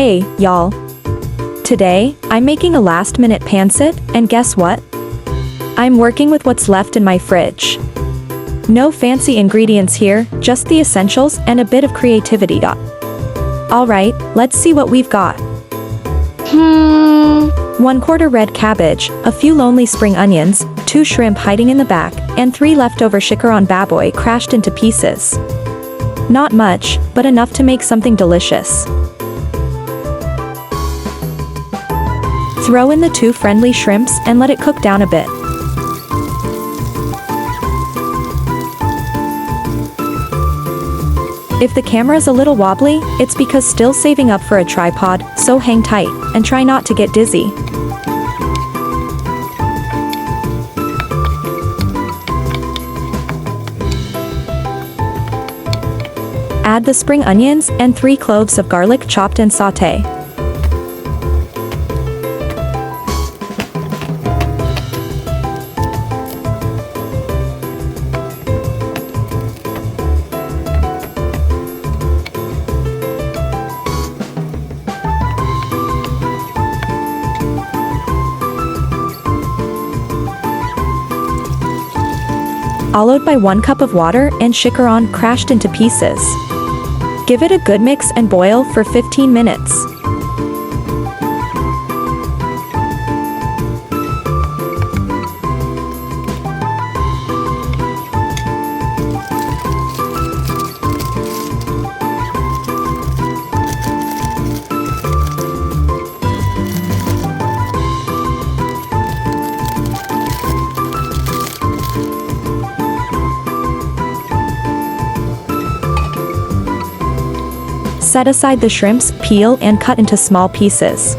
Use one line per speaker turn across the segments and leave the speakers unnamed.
Hey, y'all. Today, I'm making a last-minute pancit, and guess what? I'm working with what's left in my fridge. No fancy ingredients here, just the essentials and a bit of creativity. Alright, let's see what we've got. 1/4 red cabbage, a few lonely spring onions, 2 shrimp hiding in the back, and 3 leftover chicharron baboy crashed into pieces. Not much, but enough to make something delicious. Throw in the 2 friendly shrimps and let it cook down a bit. If the camera's a little wobbly, it's because still saving up for a tripod, so hang tight, and try not to get dizzy. Add the spring onions and 3 cloves of garlic chopped and sauté. Followed by 1 cup of water and chicharron crashed into pieces. Give it a good mix and boil for 15 minutes. Set aside the shrimps, peel and cut into small pieces.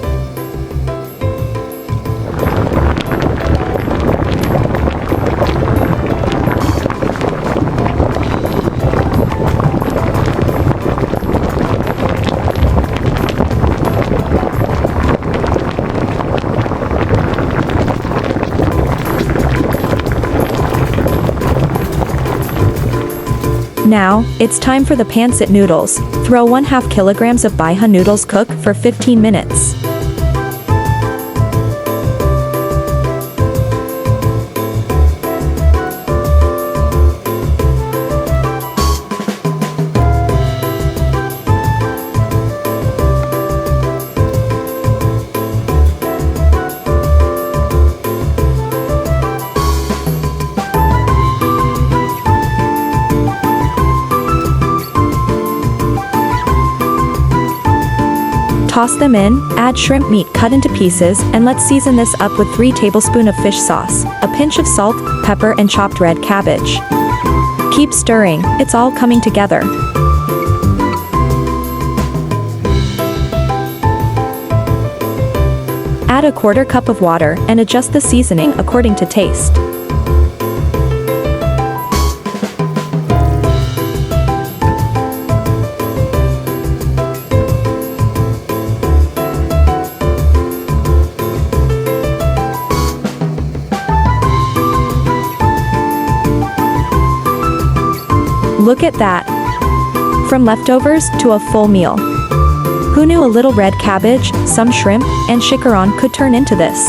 Now, it's time for the pancit noodles. Throw 1/2 kilograms of baiha noodles, cook for 15 minutes. Toss them in, add shrimp meat cut into pieces, and let's season this up with 3 tablespoons of fish sauce, a pinch of salt, pepper and chopped red cabbage. Keep stirring, it's all coming together. Add a 1/4 cup of water and adjust the seasoning according to taste. Look at that! From leftovers to a full meal. Who knew a little red cabbage, some shrimp, and chicharron could turn into this?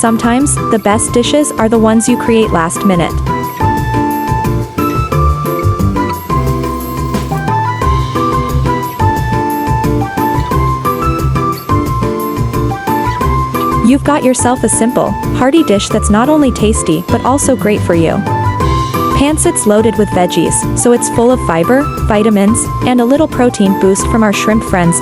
Sometimes, the best dishes are the ones you create last minute. You've got yourself a simple, hearty dish that's not only tasty but also great for you. Pancit's loaded with veggies, so it's full of fiber, vitamins, and a little protein boost from our shrimp friends.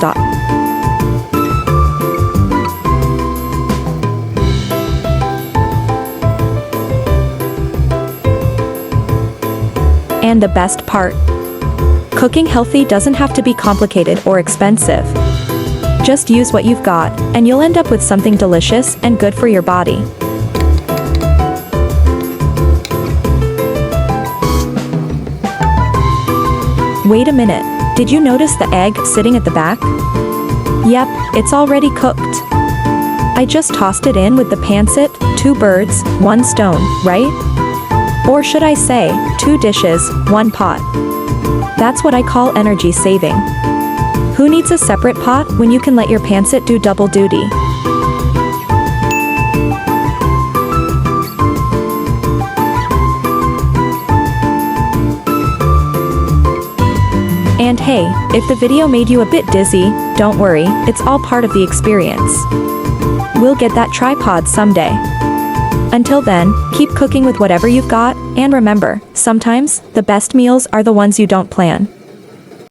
And the best part? Cooking healthy doesn't have to be complicated or expensive. Just use what you've got, and you'll end up with something delicious and good for your body. Wait a minute, did you notice the egg sitting at the back? Yep, it's already cooked. I just tossed it in with the pancit, 2 birds, 1 stone, right? Or should I say, 2 dishes, 1 pot. That's what I call energy saving. Who needs a separate pot when you can let your pancit do double duty? And hey, if the video made you a bit dizzy, don't worry, it's all part of the experience. We'll get that tripod someday. Until then, keep cooking with whatever you've got, and remember, sometimes, the best meals are the ones you don't plan.